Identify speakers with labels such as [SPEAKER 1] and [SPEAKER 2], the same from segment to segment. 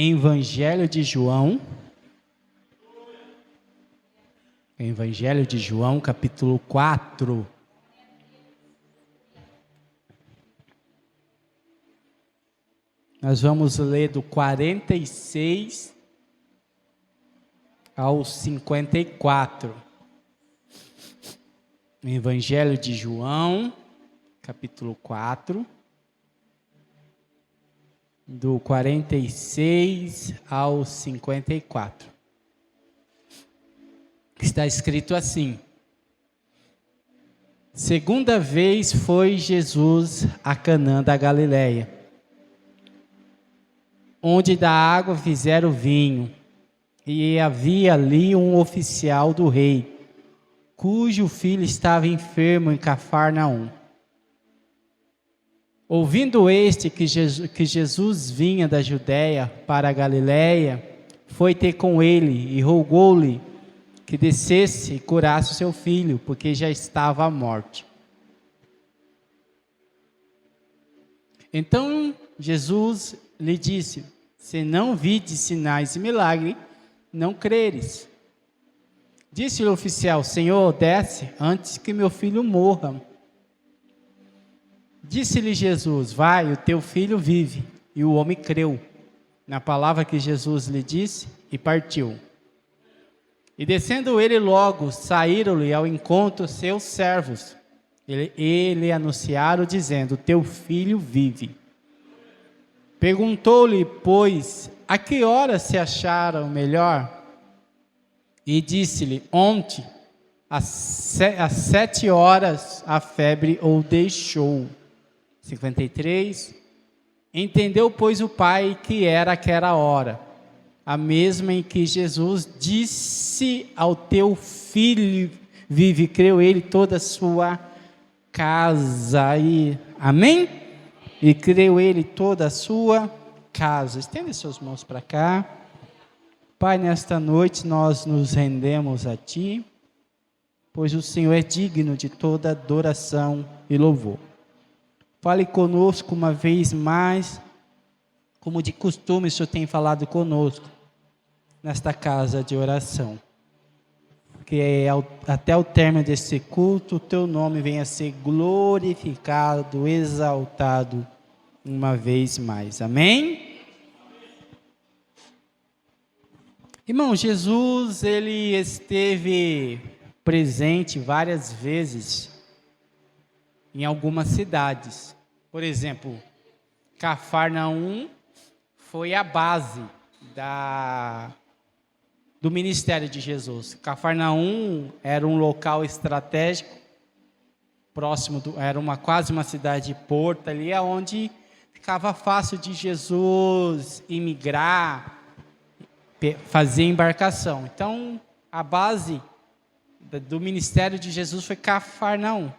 [SPEAKER 1] Evangelho de João. Evangelho de João, capítulo 4. Nós vamos ler do 46 ao 54. Evangelho de João, capítulo 4. Do 46 ao 54. Está escrito assim: segunda vez foi Jesus a Canaã da Galileia, onde da água fizeram vinho, e havia ali um oficial do rei, cujo filho estava enfermo em Cafarnaum. Ouvindo este que Jesus vinha da Judeia para a Galileia, foi ter com ele e rogou-lhe que descesse e curasse o seu filho, porque já estava à morte. Então Jesus lhe disse: se não vides sinais e milagres, não creres. Disse-lhe o oficial: Senhor, desce antes que meu filho morra. Disse-lhe Jesus: vai, o teu filho vive. E o homem creu na palavra que Jesus lhe disse e partiu. E descendo ele logo, saíram-lhe ao encontro seus servos. Ele anunciaram, dizendo: teu filho vive. Perguntou-lhe, pois, a que hora se acharam melhor? E disse-lhe: ontem, às 7 horas, a febre o deixou. 53. Entendeu, pois, o pai que era aquela hora, a mesma em que Jesus disse ao teu filho vive, creu ele toda a sua casa. E, amém? E creu ele toda a sua casa. Estende suas mãos para cá. Pai, nesta noite nós nos rendemos a Ti, pois o Senhor é digno de toda adoração e louvor. Fale conosco uma vez mais, como de costume o Senhor tem falado conosco, nesta casa de oração. Que até o término desse culto, o Teu nome venha a ser glorificado, exaltado, uma vez mais. Amém? Irmão, Jesus, ele esteve presente várias vezes em algumas cidades. Por exemplo, Cafarnaum foi a base do ministério de Jesus. Cafarnaum era um local estratégico, era quase uma cidade de porto ali, onde ficava fácil de Jesus imigrar, fazer embarcação. Então, a base do ministério de Jesus foi Cafarnaum.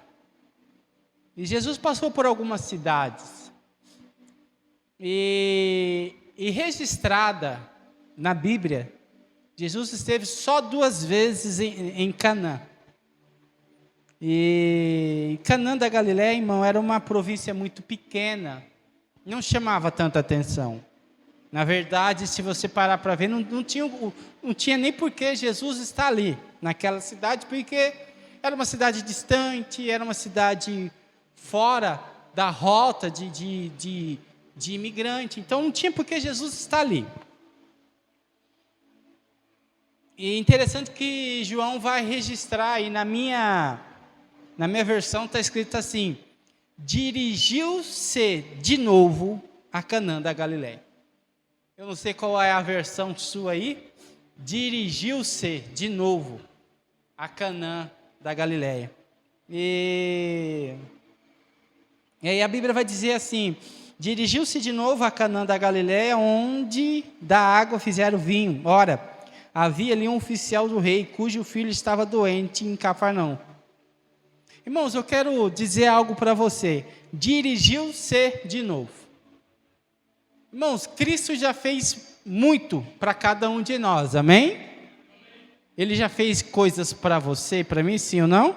[SPEAKER 1] E Jesus passou por algumas cidades. E registrada na Bíblia, Jesus esteve só 2 vezes em Canaã. E Canaã da Galileia, irmão, era uma província muito pequena. Não chamava tanta atenção. Na verdade, se você parar para ver, não tinha nem por que Jesus estar ali, naquela cidade, porque era uma cidade distante, era uma cidade fora da rota de imigrante. Então, não tinha por que Jesus estar ali. E interessante que João vai registrar, e na minha versão está escrito assim: dirigiu-se de novo a Canaã da Galileia. Eu não sei qual é a versão sua aí. Dirigiu-se de novo a Canaã da Galileia. E aí a Bíblia vai dizer assim: dirigiu-se de novo a Canaã da Galileia, onde da água fizeram vinho. Ora, havia ali um oficial do rei, cujo filho estava doente em Cafarnaum. Irmãos, eu quero dizer algo para você. Dirigiu-se de novo. Irmãos, Cristo já fez muito para cada um de nós, amém? Ele já fez coisas para você, para mim, sim ou não?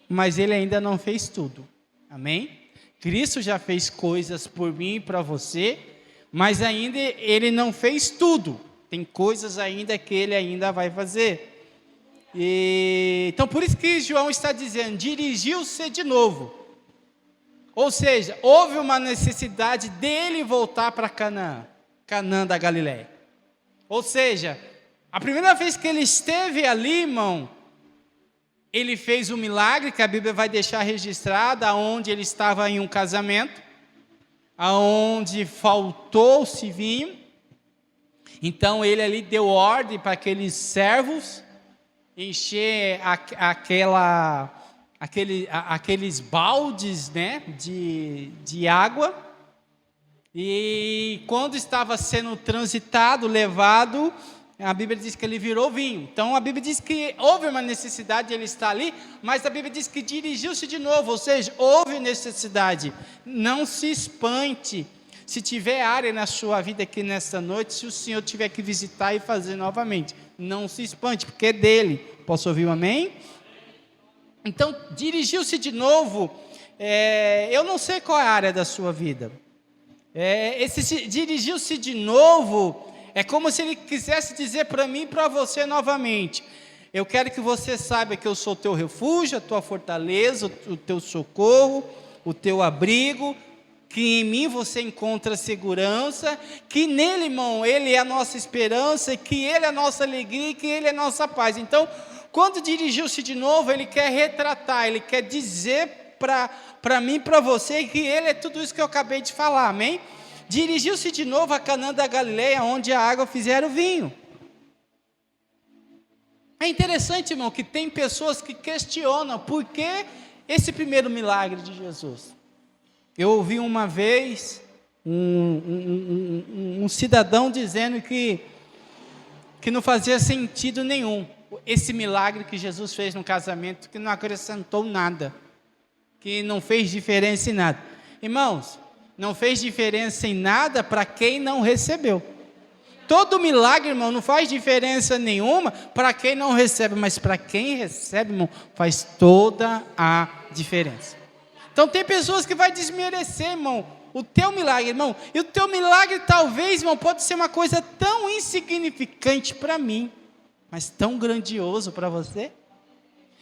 [SPEAKER 1] Mas Ele ainda não fez tudo, amém? Cristo já fez coisas por mim e para você, Mas ainda ele não fez tudo. Tem coisas ainda que ele ainda vai fazer. Então, por isso que João está dizendo, dirigiu-se de novo. Ou seja, houve uma necessidade dele voltar para Canaã, Canaã da Galileia. Ou seja, a primeira vez que ele esteve ali, irmão, ele fez um milagre que a Bíblia vai deixar registrado, onde ele estava em um casamento, aonde faltou-se vinho. Então ele ali deu ordem para aqueles servos encher aqueles baldes, né, de água. E quando estava sendo transitado, levado, a Bíblia diz que ele virou vinho. Então a Bíblia diz que houve uma necessidade de ele estar ali, mas a Bíblia diz que dirigiu-se de novo, ou seja, houve necessidade. Não se espante se tiver área na sua vida aqui nesta noite, se o Senhor tiver que visitar e fazer novamente. Não se espante, porque é dele. Posso ouvir um amém? Então, dirigiu-se de novo. Eu não sei qual é a área da sua vida. Dirigiu-se de novo é como se ele quisesse dizer para mim e para você novamente: eu quero que você saiba que eu sou o teu refúgio, a tua fortaleza, o teu socorro, o teu abrigo, que em mim você encontra segurança, que nele, irmão, ele é a nossa esperança, que ele é a nossa alegria, que ele é a nossa paz. Então, quando dirigiu-se de novo, ele quer retratar, ele quer dizer para mim e para você que ele é tudo isso que eu acabei de falar, amém? Dirigiu-se de novo a Canaã da Galileia, onde a água fizeram vinho. É interessante, irmão, que tem pessoas que questionam por que esse primeiro milagre de Jesus. Eu ouvi uma vez um cidadão dizendo que não fazia sentido nenhum esse milagre que Jesus fez no casamento, que não acrescentou nada, que não fez diferença em nada. Irmãos, não fez diferença em nada para quem não recebeu. Todo milagre, irmão, não faz diferença nenhuma para quem não recebe, mas para quem recebe, irmão, faz toda a diferença. Então tem pessoas que vai desmerecer, irmão, o teu milagre, irmão, e o teu milagre talvez, irmão, pode ser uma coisa tão insignificante para mim, mas tão grandioso para você.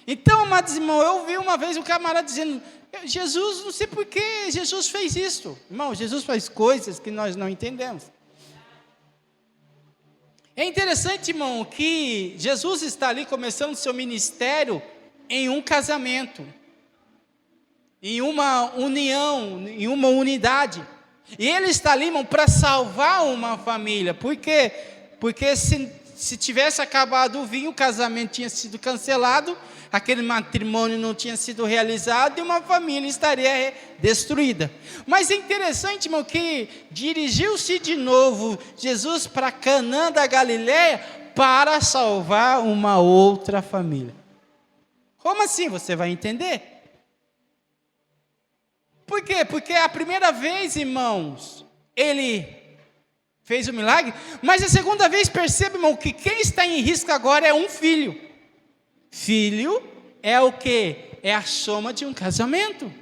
[SPEAKER 1] Então, amados irmãos, eu ouvi uma vez um camarada dizendo: Jesus, não sei por que Jesus fez isso. Irmão, Jesus faz coisas que nós não entendemos. É interessante, irmão, que Jesus está ali começando o seu ministério em um casamento, em uma união, em uma unidade. E ele está ali, irmão, para salvar uma família. Por quê? Porque se tivesse acabado o vinho, o casamento tinha sido cancelado, aquele matrimônio não tinha sido realizado e uma família estaria destruída. Mas é interessante, irmão, que dirigiu-se de novo Jesus para Canaã da Galileia para salvar uma outra família. Como assim? Você vai entender. Por quê? Porque a primeira vez, irmãos, ele fez o milagre, mas a segunda vez, perceba, irmão, que quem está em risco agora é um filho. Filho é o quê? É a soma de um casamento.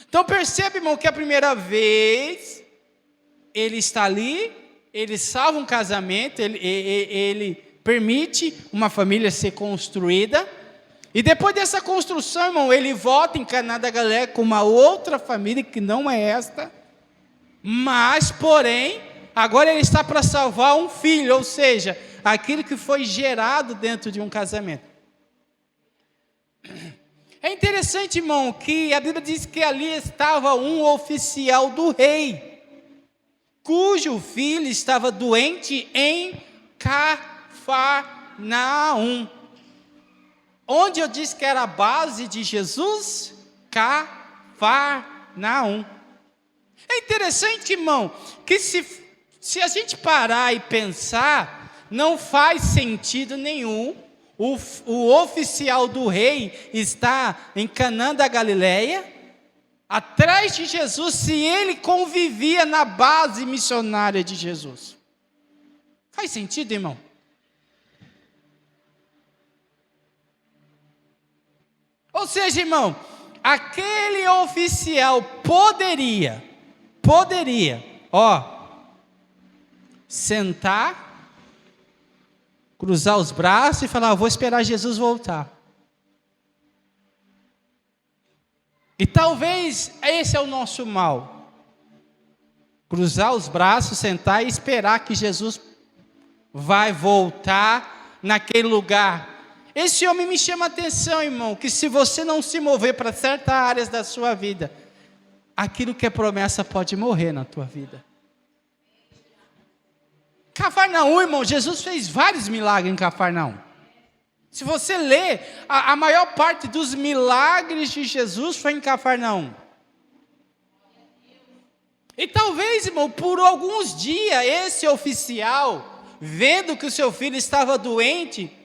[SPEAKER 1] Então perceba, irmão, que a primeira vez ele está ali, ele salva um casamento, ele permite uma família ser construída. E depois dessa construção, irmão, ele volta em Canaã da Galileia com uma outra família que não é esta, mas, porém, agora ele está para salvar um filho, ou seja, aquilo que foi gerado dentro de um casamento. É interessante, irmão, que a Bíblia diz que ali estava um oficial do rei, cujo filho estava doente em Cafarnaum. Onde eu disse que era a base de Jesus? Cafarnaum. É interessante, irmão, que se a gente parar e pensar, não faz sentido nenhum o oficial do rei está em Canaã da Galileia, atrás de Jesus, se ele convivia na base missionária de Jesus. Faz sentido, irmão? Ou seja, irmão, aquele oficial poderia, sentar, cruzar os braços e falar: vou esperar Jesus voltar. E talvez esse é o nosso mal. Cruzar os braços, sentar e esperar que Jesus vai voltar naquele lugar. Esse homem me chama a atenção, irmão, que se você não se mover para certas áreas da sua vida, aquilo que é promessa pode morrer na tua vida. Cafarnaum, irmão, Jesus fez vários milagres em Cafarnaum. Se você ler, a maior parte dos milagres de Jesus foi em Cafarnaum. E talvez, irmão, por alguns dias, esse oficial, vendo que o seu filho estava doente,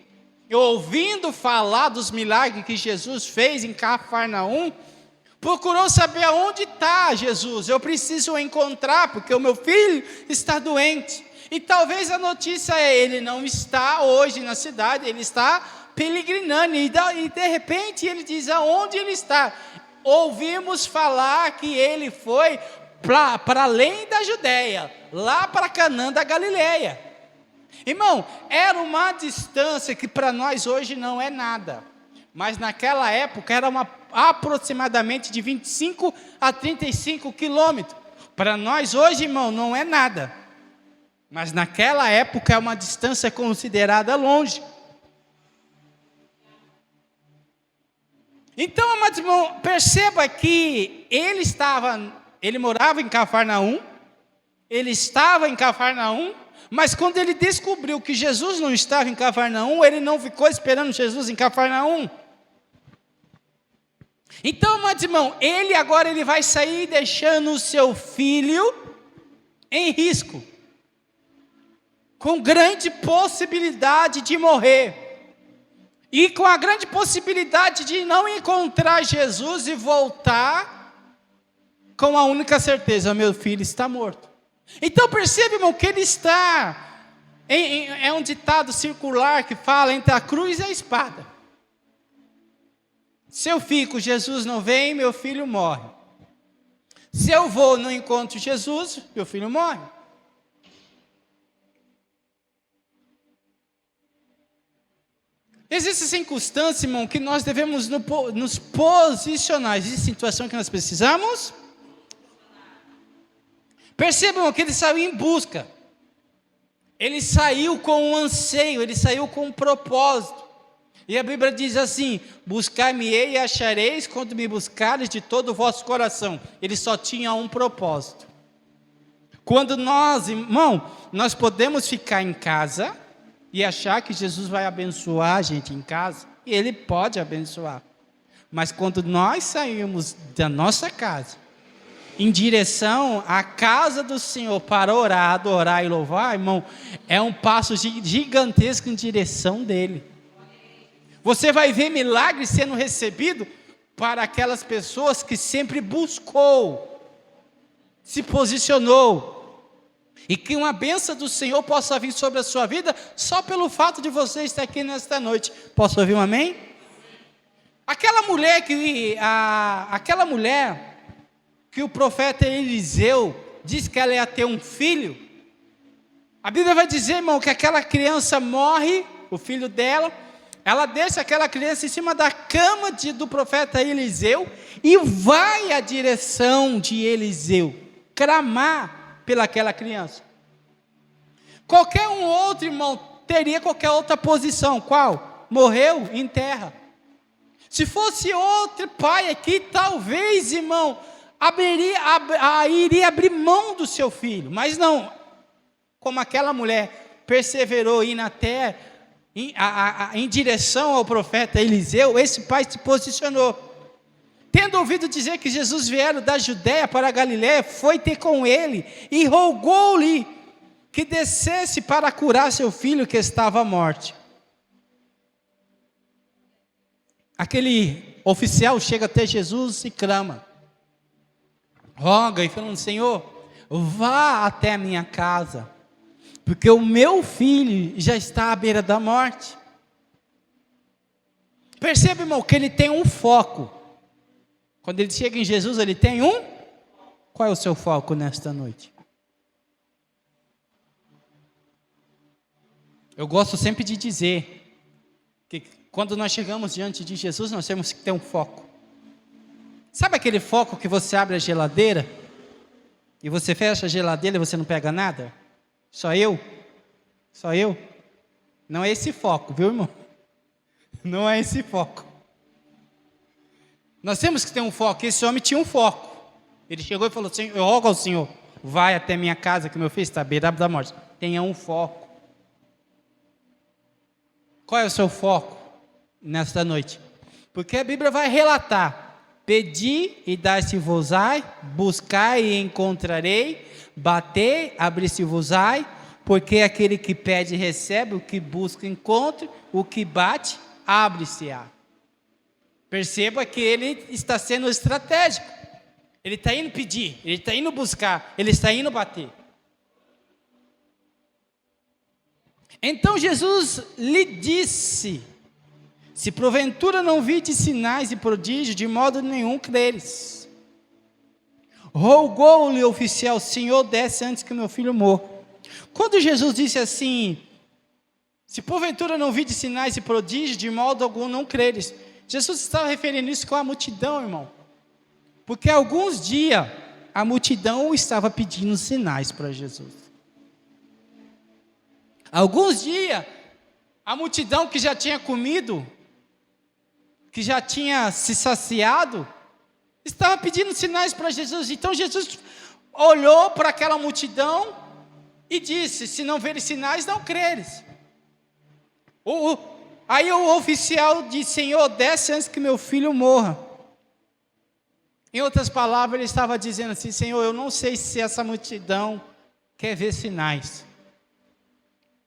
[SPEAKER 1] ouvindo falar dos milagres que Jesus fez em Cafarnaum, procurou saber aonde está Jesus. Eu preciso o encontrar, porque o meu filho está doente. E talvez a notícia é: ele não está hoje na cidade, ele está peregrinando. E de repente ele diz aonde ele está. Ouvimos falar que ele foi para além da Judéia, lá para Canaã da Galileia. Irmão, era uma distância que para nós hoje não é nada, mas naquela época era aproximadamente de 25 a 35 quilômetros. Para nós hoje, irmão, não é nada, mas naquela época é uma distância considerada longe. Então, amados irmãos, perceba que ele morava em Cafarnaum, ele estava em Cafarnaum, mas quando ele descobriu que Jesus não estava em Cafarnaum, ele não ficou esperando Jesus em Cafarnaum. Então, amados irmãos, ele vai sair deixando o seu filho em risco, com grande possibilidade de morrer. E com a grande possibilidade de não encontrar Jesus e voltar com a única certeza: meu filho está morto. Então percebe, irmão, que ele está, é um ditado circular que fala entre a cruz e a espada. Se eu fico, Jesus não vem, meu filho morre. Se eu vou, não encontro Jesus, meu filho morre. Existe circunstância, irmão, que nós devemos nos posicionar. Existe situação que nós precisamos. Percebam, irmão, que ele saiu em busca. Ele saiu com um anseio, ele saiu com um propósito. E a Bíblia diz assim: buscar-me-ei e achareis quando me buscares de todo o vosso coração. Ele só tinha um propósito. Quando nós, irmão, nós podemos ficar em casa e achar que Jesus vai abençoar a gente em casa, e Ele pode abençoar. Mas quando nós saímos da nossa casa, em direção à casa do Senhor, para orar, adorar e louvar, irmão, é um passo gigantesco em direção dEle. Você vai ver milagres sendo recebidos para aquelas pessoas que sempre buscou, se posicionou, e que uma bênção do Senhor possa vir sobre a sua vida, só pelo fato de você estar aqui nesta noite. Posso ouvir um amém? Aquela mulher que o profeta Eliseu disse que ela ia ter um filho, a Bíblia vai dizer, irmão, que aquela criança morre, o filho dela, ela deixa aquela criança em cima da cama do profeta Eliseu, e vai à direção de Eliseu, clamar pelaquela criança. Qualquer um outro, irmão, teria qualquer outra posição. Qual? Morreu? Enterra. Se fosse outro pai aqui, talvez, irmão, iria abrir mão do seu filho. Mas não, como aquela mulher perseverou indo até em direção ao profeta Eliseu, esse pai se posicionou. Tendo ouvido dizer que Jesus viera da Judéia para a Galiléia, foi ter com ele e rogou-lhe que descesse para curar seu filho que estava à morte. Aquele oficial chega até Jesus e clama, roga e falando: Senhor, vá até a minha casa, porque o meu filho já está à beira da morte. Percebe, irmão, que ele tem um foco. Quando ele chega em Jesus, ele tem um. Qual é o seu foco nesta noite? Eu gosto sempre de dizer que quando nós chegamos diante de Jesus, nós temos que ter um foco. Sabe aquele foco que você abre a geladeira e você fecha a geladeira e você não pega nada? Só eu? Só eu? Não é esse foco, viu, irmão? Não é esse foco. Nós temos que ter um foco. Esse homem tinha um foco. Ele chegou e falou assim: eu rogo ao Senhor, vai até minha casa que meu filho está à beira da morte. Tenha um foco. Qual é o seu foco nesta noite? Porque a Bíblia vai relatar: pedi e dar-se-vos-ei, buscai e encontrarei, batei, abri-se-vos-ei, porque aquele que pede recebe, o que busca encontra, o que bate, abre-se-á. Perceba que ele está sendo estratégico. Ele está indo pedir, ele está indo buscar, ele está indo bater. Então Jesus lhe disse: se porventura não vide sinais e prodígios, de modo nenhum creres. Rogou-lhe o oficial: Senhor, desce antes que meu filho morra. Quando Jesus disse assim: se porventura não vide sinais e prodígios, de modo algum não creres, Jesus estava referindo isso com a multidão, irmão. Porque alguns dias a multidão estava pedindo sinais para Jesus. Alguns dias a multidão que já tinha comido, que já tinha se saciado, estava pedindo sinais para Jesus. Então Jesus olhou para aquela multidão e disse: se não verem sinais, não creres. Aí o oficial disse: Senhor, desce antes que meu filho morra. Em outras palavras, ele estava dizendo assim: Senhor, eu não sei se essa multidão quer ver sinais,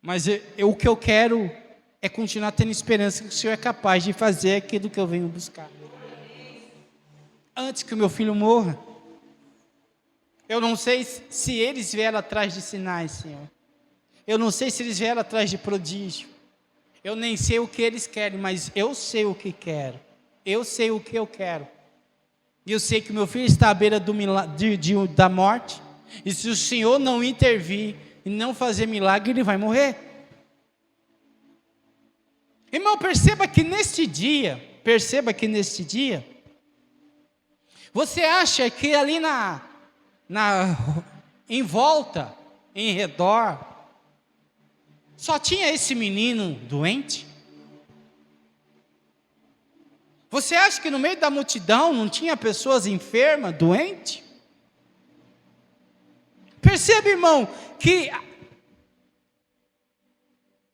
[SPEAKER 1] mas o que eu quero é continuar tendo esperança que o Senhor é capaz de fazer aquilo que eu venho buscar. Antes que o meu filho morra, eu não sei se eles vieram atrás de sinais, Senhor. Eu não sei se eles vieram atrás de prodígio. Eu nem sei o que eles querem, mas eu sei o que quero. Eu sei o que eu quero. E eu sei que meu filho está à beira da morte. E se o Senhor não intervir e não fazer milagre, ele vai morrer. Irmão, perceba que neste dia, você acha que ali em volta, em redor, só tinha esse menino doente? Você acha que no meio da multidão não tinha pessoas enfermas, doentes? Percebe, irmão, que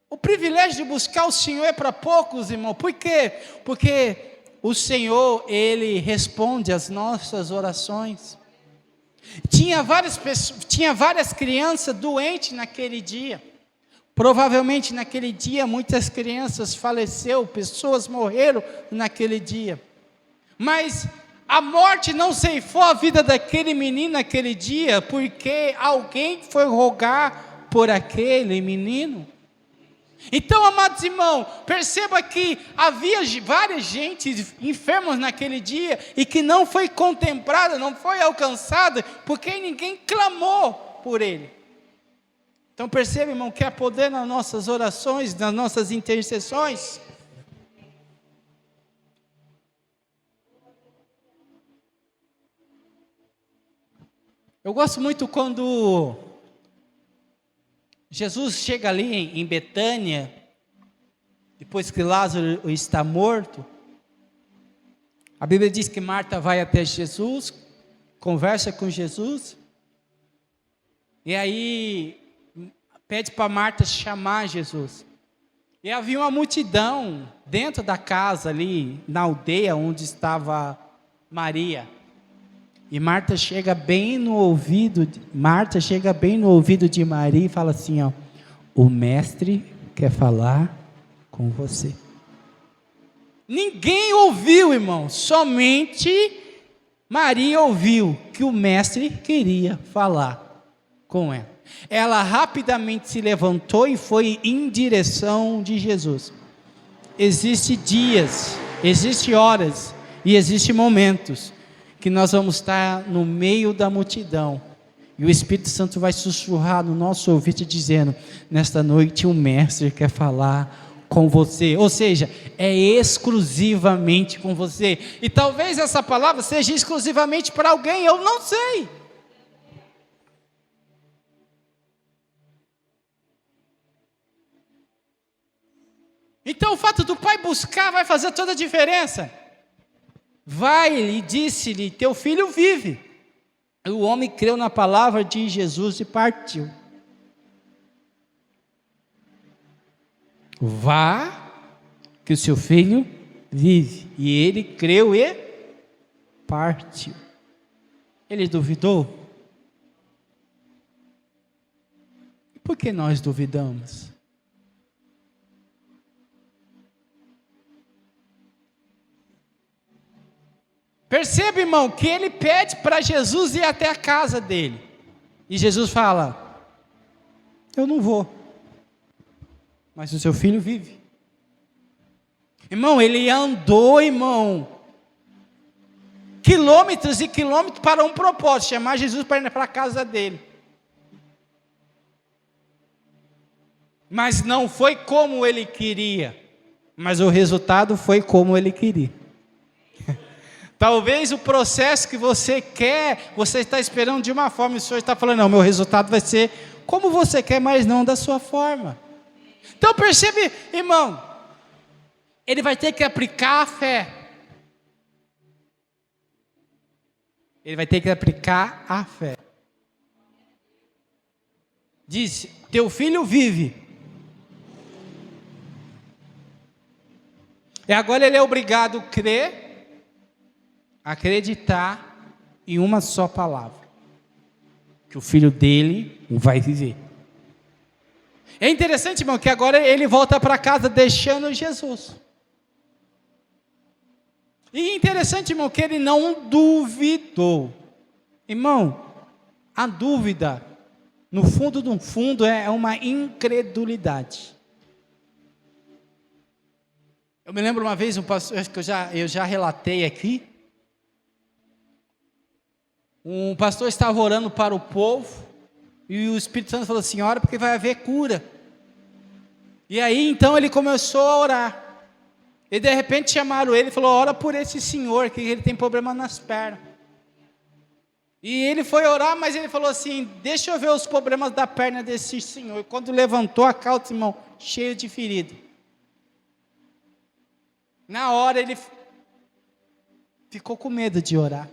[SPEAKER 1] o privilégio de buscar o Senhor é para poucos, irmão. Por quê? Porque o Senhor, Ele responde às nossas orações. Tinha várias crianças doentes naquele dia. Provavelmente naquele dia muitas crianças faleceram, pessoas morreram naquele dia. Mas a morte não ceifou a vida daquele menino naquele dia, porque alguém foi rogar por aquele menino. Então, amados irmãos, perceba que havia várias gente enfermas naquele dia e que não foi contemplada, não foi alcançada, porque ninguém clamou por ele. Então perceba, irmão, que há poder nas nossas orações, nas nossas intercessões. Eu gosto muito quando Jesus chega ali em Betânia, depois que Lázaro está morto. A Bíblia diz que Marta vai até Jesus, conversa com Jesus, e aí pede para Marta chamar Jesus. E havia uma multidão dentro da casa ali, na aldeia onde estava Maria. E Marta chega bem no ouvido de Maria e fala assim, ó: o mestre quer falar com você. Ninguém ouviu, irmão, somente Maria ouviu que o mestre queria falar com ela. Ela rapidamente se levantou e foi em direção de Jesus. Existem dias, existem horas e existem momentos que nós vamos estar no meio da multidão E o Espírito Santo vai sussurrar no nosso ouvido dizendo: nesta noite o Mestre quer falar com você. Ou seja, é exclusivamente com você. E talvez essa palavra seja exclusivamente para alguém, eu não sei. Então o fato do pai buscar vai fazer toda a diferença. Vai, e disse-lhe: teu filho vive. O homem creu na palavra de Jesus e partiu. Vá, que o seu filho vive. E ele creu e partiu. Ele duvidou? Por que nós duvidamos? Perceba, irmão, que ele pede para Jesus ir até a casa dele. E Jesus fala: eu não vou, mas o seu filho vive. Irmão, ele andou, irmão, quilômetros e quilômetros para um propósito: chamar Jesus para ir para a casa dele. Mas não foi como ele queria, mas o resultado foi como ele queria. Talvez o processo que você quer, você está esperando de uma forma, e o Senhor está falando: não, meu resultado vai ser como você quer, mas não da sua forma. Então percebe, irmão, ele vai ter que aplicar a fé. Ele vai ter que aplicar a fé. Diz: teu filho vive. E agora ele é obrigado a crer, acreditar em uma só palavra: que o filho dele vai viver. É interessante, irmão, que agora ele volta para casa deixando Jesus. E é interessante, irmão, que ele não duvidou. Irmão, a dúvida, no fundo do fundo, é uma incredulidade. Eu me lembro uma vez, um pastor, acho que eu já relatei aqui. Um pastor estava orando para o povo, e o Espírito Santo falou assim: ora, porque vai haver cura. E aí então ele começou a orar. E de repente chamaram ele e falou: ora por esse senhor, que ele tem problema nas pernas. E ele foi orar, mas ele falou assim: deixa eu ver os problemas da perna desse senhor. E quando levantou a calça, irmão, cheio de ferida. Na hora ele ficou com medo de orar.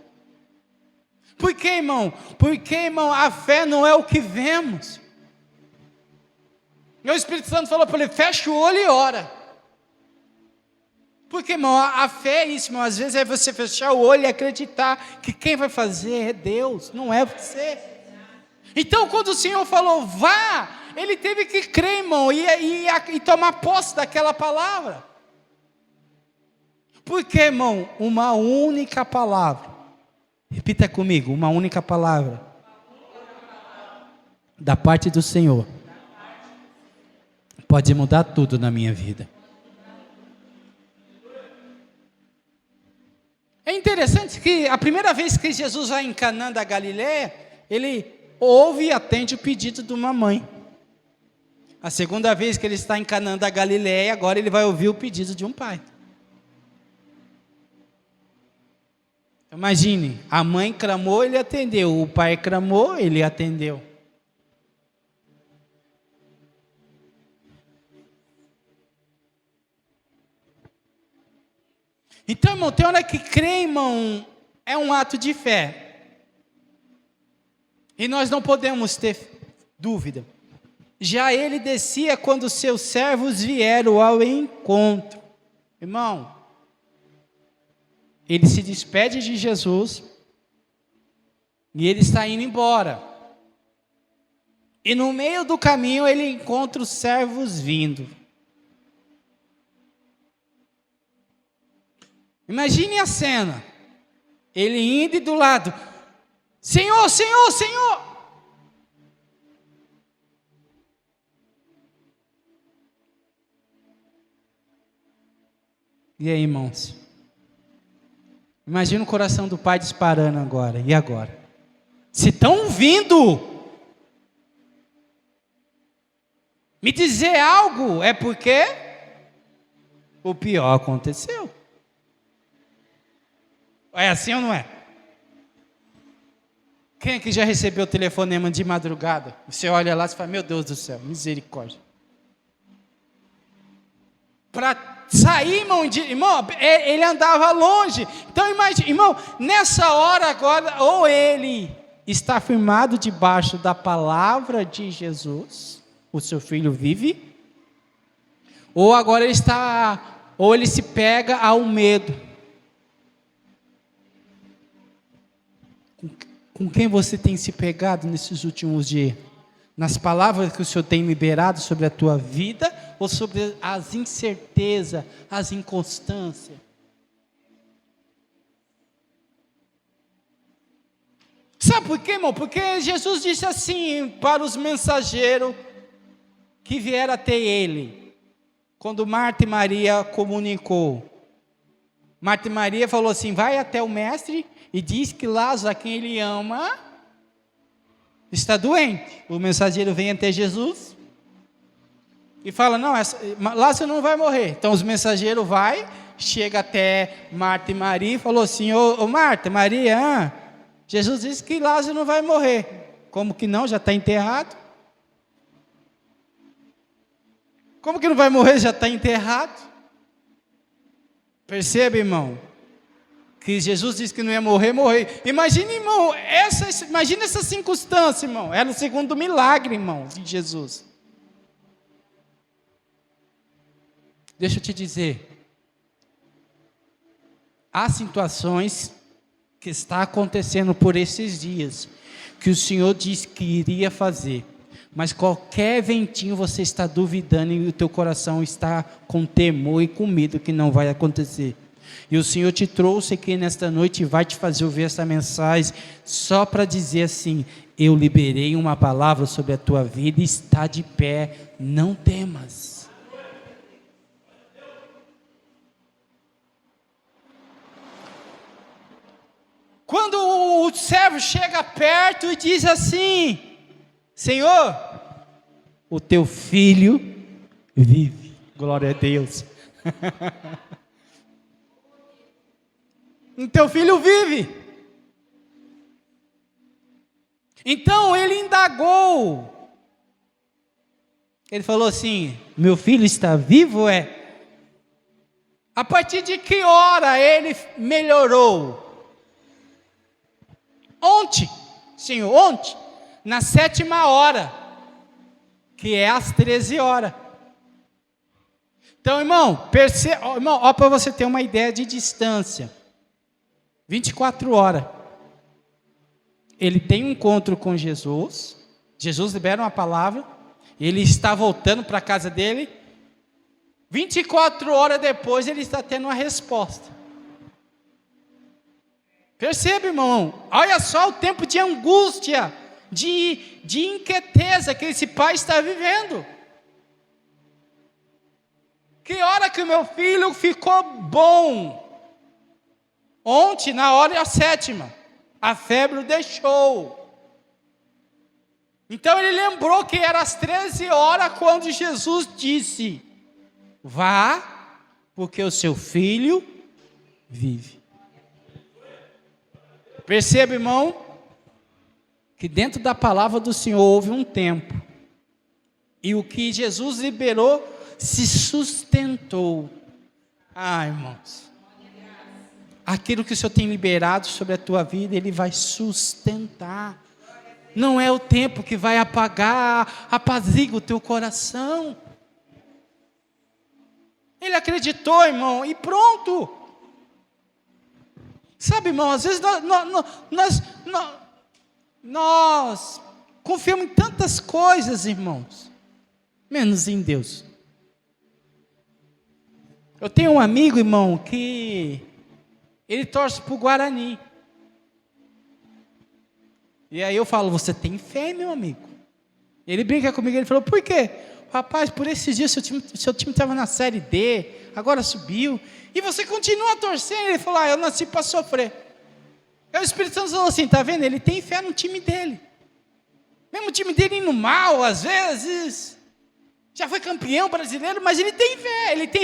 [SPEAKER 1] Por quê, irmão? Porque, irmão, a fé não é o que vemos. E o Espírito Santo falou para ele: fecha o olho e ora. Porque, irmão, a fé é isso, irmão. Às vezes é você fechar o olho e acreditar que quem vai fazer é Deus, não é você. Então, quando o Senhor falou vá, ele teve que crer, irmão, e tomar posse daquela palavra. Porque, irmão, uma única palavra, repita comigo: uma única palavra da parte do Senhor pode mudar tudo na minha vida. É interessante que a primeira vez que Jesus vai em Canaã da Galileia, ele ouve e atende o pedido de uma mãe. A segunda vez que ele está em Canaã da Galileia, agora ele vai ouvir o pedido de um pai. Imagine, a mãe clamou, ele atendeu. O pai clamou, ele atendeu. Então, irmão, tem hora que crer, irmão, é um ato de fé. E nós não podemos ter dúvida. Já ele descia quando seus servos vieram ao encontro. Irmão, ele se despede de Jesus e ele está indo embora. E no meio do caminho ele encontra os servos vindo. Imagine a cena. Ele indo e do lado: Senhor, Senhor, Senhor. E aí, irmãos? Imagina o coração do pai disparando agora. E agora? Se estão vindo me dizer algo, é porque o pior aconteceu. É assim ou não é? Quem aqui já recebeu telefonema de madrugada? Você olha lá e fala, meu Deus do céu, misericórdia. Para sair, irmão, ele andava longe. Então imagine, irmão, nessa hora agora, ou ele está firmado debaixo da palavra de Jesus, o seu filho vive, ou agora ele está, ou ele se pega ao medo. Com quem você tem se pegado nesses últimos dias? Nas palavras que o Senhor tem liberado sobre a tua vida, ou sobre as incertezas, as inconstâncias? Sabe por quê, irmão? Porque Jesus disse assim para os mensageiros que vieram até ele, quando Marta e Maria comunicou. Marta e Maria falou assim, vai até o mestre e diz que Lázaro, a quem ele ama, está doente. O mensageiro vem até Jesus e fala, não, Lázaro não vai morrer. Então os mensageiros chega até Marta e Maria e falou assim, ô Marta, Maria, Jesus disse que Lázaro não vai morrer. Como que não? Já está enterrado. Como que não vai morrer? Já está enterrado. Percebe, irmão? Que Jesus disse que não ia morrer. Imagina, irmão, imagina essa circunstância, irmão. Era o segundo milagre, irmão, de Jesus. Deixa eu te dizer. Há situações que está acontecendo por esses dias, que o Senhor disse que iria fazer. Mas qualquer ventinho você está duvidando e o teu coração está com temor e com medo que não vai acontecer. E o Senhor te trouxe aqui nesta noite e vai te fazer ouvir essa mensagem só para dizer assim, eu liberei uma palavra sobre a tua vida e está de pé, não temas. Quando o servo chega perto e diz assim, Senhor, o teu filho vive. Glória a Deus. O teu filho vive. Então ele indagou. Ele falou assim, meu filho está vivo, A partir de que hora ele melhorou? Ontem, Senhor, ontem. Na 7ª hora, que é às 13 horas. Então, irmão, ó, para você ter uma ideia de distância, 24 horas, ele tem um encontro com Jesus, Jesus libera uma palavra, ele está voltando para a casa dele, 24 horas depois ele está tendo uma resposta. Percebe, irmão? Olha só o tempo de angústia, de inquieteza que esse pai está vivendo. Que hora que o meu filho ficou bom? Ontem, na hora 7ª, a febre o deixou. Então ele lembrou que era às 13 horas quando Jesus disse, vá, porque o seu filho vive. Percebe, irmão? Que dentro da palavra do Senhor houve um tempo, e o que Jesus liberou se sustentou. Irmãos, aquilo que o Senhor tem liberado sobre a tua vida, Ele vai sustentar. Não é o tempo que vai apazigua o teu coração. Ele acreditou, irmão, e pronto. Sabe, irmão, às vezes nós confiamos em tantas coisas, irmãos, menos em Deus. Eu tenho um amigo, irmão, que ele torce para o Guarani. E aí eu falo, você tem fé, meu amigo? Ele brinca comigo, ele falou, por quê? Rapaz, por esses dias seu time estava na Série D, agora subiu, e você continua torcendo. Ele falou, eu nasci para sofrer. Aí o Espírito Santo falou assim, tá vendo? Ele tem fé no time dele. Mesmo o time dele indo mal, às vezes, já foi campeão brasileiro, mas ele tem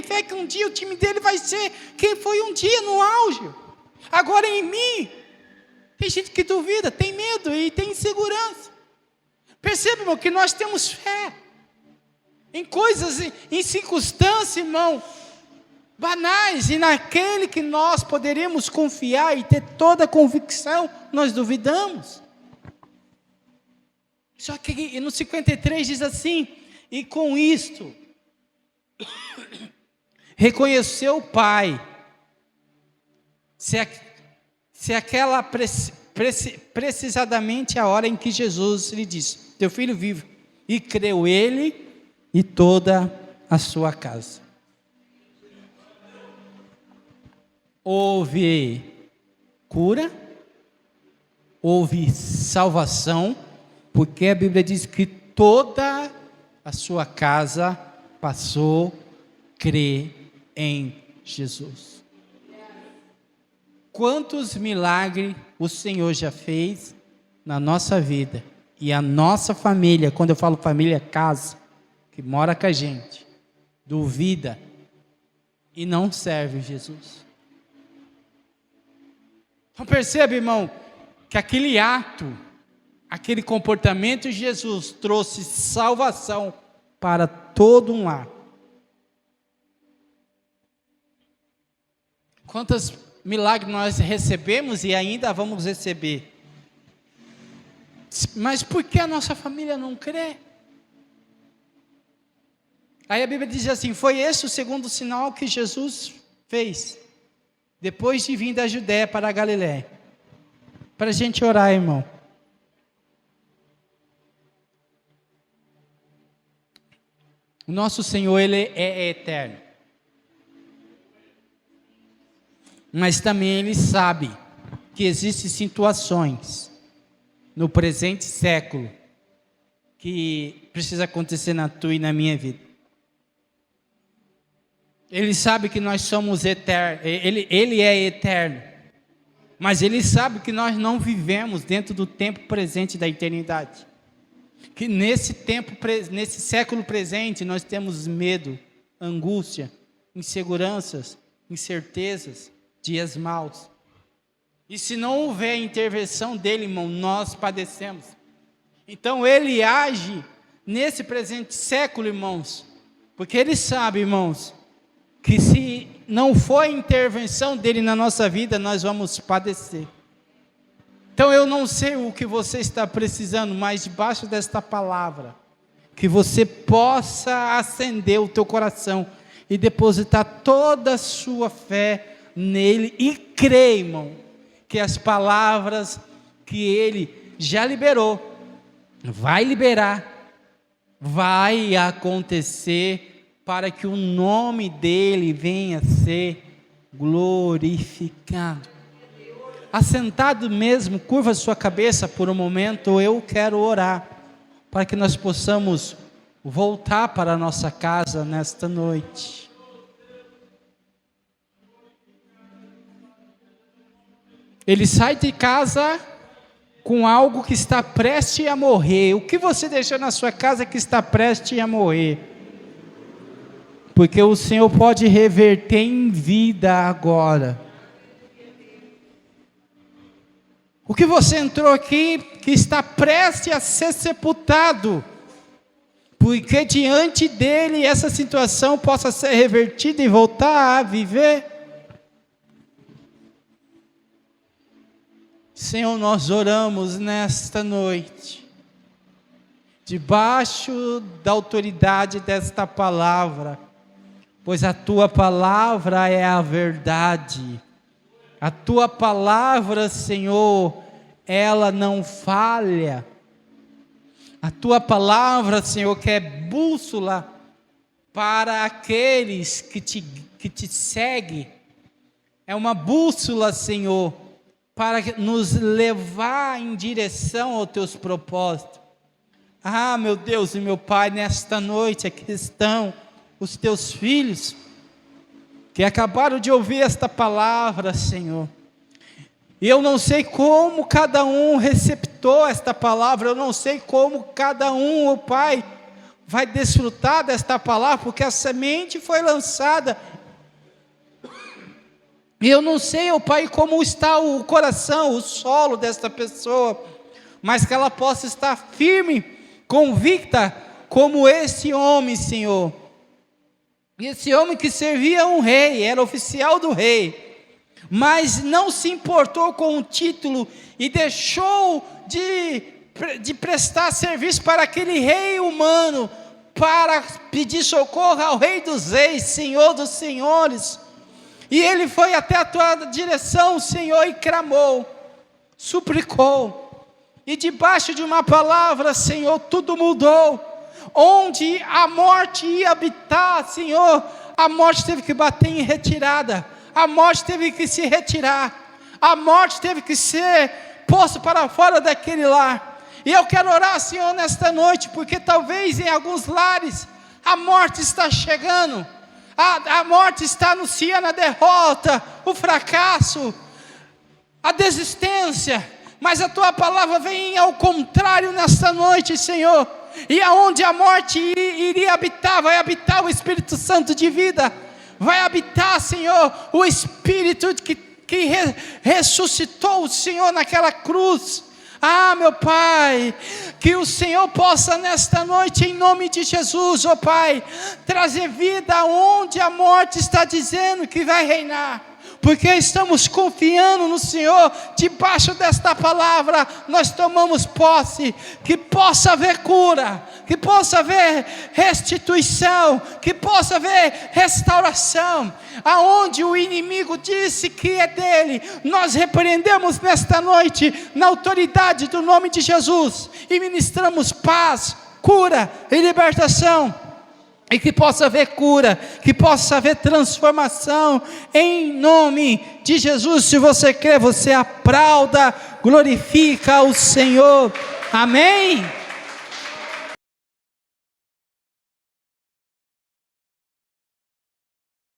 [SPEAKER 1] fé que um dia o time dele vai ser quem foi um dia no auge. Agora em mim, tem gente que duvida, tem medo e tem insegurança. Perceba, irmão, que nós temos fé em coisas, em circunstâncias, irmão, banais, e naquele que nós poderíamos confiar e ter toda a convicção, nós duvidamos. Só que no 53 diz assim, e com isto, reconheceu o Pai, se aquela precisamente a hora em que Jesus lhe disse, teu filho vive, e creu ele e toda a sua casa. Houve cura, houve salvação, porque a Bíblia diz que toda a sua casa passou a crer em Jesus. Quantos milagres o Senhor já fez na nossa vida, e a nossa família, quando eu falo família, casa, que mora com a gente, duvida e não serve Jesus. Então percebe, irmão, que aquele ato, aquele comportamento de Jesus trouxe salvação para todo um lar. Quantos milagres nós recebemos e ainda vamos receber? Mas por que a nossa família não crê? Aí a Bíblia diz assim, foi esse o segundo sinal que Jesus fez, depois de vir da Judéia para a Galiléia. Para a gente orar, irmão. O nosso Senhor, Ele é eterno. Mas também Ele sabe que existem situações no presente século que precisa acontecer na tua e na minha vida. Ele sabe que nós somos eternos, Ele é eterno, mas Ele sabe que nós não vivemos dentro do tempo presente da eternidade. Que nesse século presente nós temos medo, angústia, inseguranças, incertezas, dias maus. E se não houver a intervenção dele, irmão, nós padecemos. Então ele age nesse presente século, irmãos, porque ele sabe, irmãos, que se não for a intervenção dele na nossa vida, nós vamos padecer. Então eu não sei o que você está precisando, mas debaixo desta palavra, que você possa acender o teu coração e depositar toda a sua fé nele e crer, irmão, que as palavras que ele já liberou, vai liberar, vai acontecer, para que o nome dele venha a ser glorificado. Assentado mesmo, curva sua cabeça por um momento, eu quero orar, para que nós possamos voltar para a nossa casa nesta noite. Ele sai de casa com algo que está prestes a morrer. O que você deixou na sua casa que está prestes a morrer? Porque o Senhor pode reverter em vida agora. O que você entrou aqui que está prestes a ser sepultado, porque diante dele essa situação possa ser revertida e voltar a viver. Senhor, nós oramos nesta noite, debaixo da autoridade desta palavra, pois a tua palavra é a verdade. A tua palavra, Senhor, ela não falha. A tua palavra, Senhor, que é bússola para aqueles que te seguem. É uma bússola, Senhor, para nos levar em direção aos teus propósitos. Ah, meu Deus e meu Pai, nesta noite aqui estão os teus filhos, que acabaram de ouvir esta palavra, Senhor. E eu não sei como cada um receptou esta palavra, eu não sei como cada um, ó Pai, vai desfrutar desta palavra, porque a semente foi lançada. E eu não sei, ó Pai, como está o coração, o solo desta pessoa, mas que ela possa estar firme, convicta, como esse homem, Senhor. E esse homem que servia um rei, era oficial do rei, mas não se importou com o título e deixou de prestar serviço para aquele rei humano, para pedir socorro ao rei dos reis, Senhor dos senhores. E ele foi até a tua direção, Senhor, e clamou, suplicou, e debaixo de uma palavra, Senhor, tudo mudou. Onde a morte ia habitar, Senhor, a morte teve que bater em retirada, a morte teve que se retirar, a morte teve que ser posta para fora daquele lar. E eu quero orar, Senhor, nesta noite, porque talvez em alguns lares a morte está chegando, a morte está anunciando a derrota, o fracasso, a desistência, mas a tua palavra vem ao contrário nesta noite, Senhor. E aonde a morte iria habitar, vai habitar o Espírito Santo de vida, vai habitar, Senhor, o Espírito que ressuscitou o Senhor naquela cruz. Ah, meu Pai, que o Senhor possa nesta noite, em nome de Jesus, ó Pai, trazer vida aonde a morte está dizendo que vai reinar. Porque estamos confiando no Senhor, debaixo desta palavra, nós tomamos posse, que possa haver cura, que possa haver restituição, que possa haver restauração, aonde o inimigo disse que é dele, nós repreendemos nesta noite, na autoridade do nome de Jesus, e ministramos paz, cura e libertação. E que possa haver cura, que possa haver transformação, em nome de Jesus. Se você crê, você aplauda, glorifica o Senhor, amém?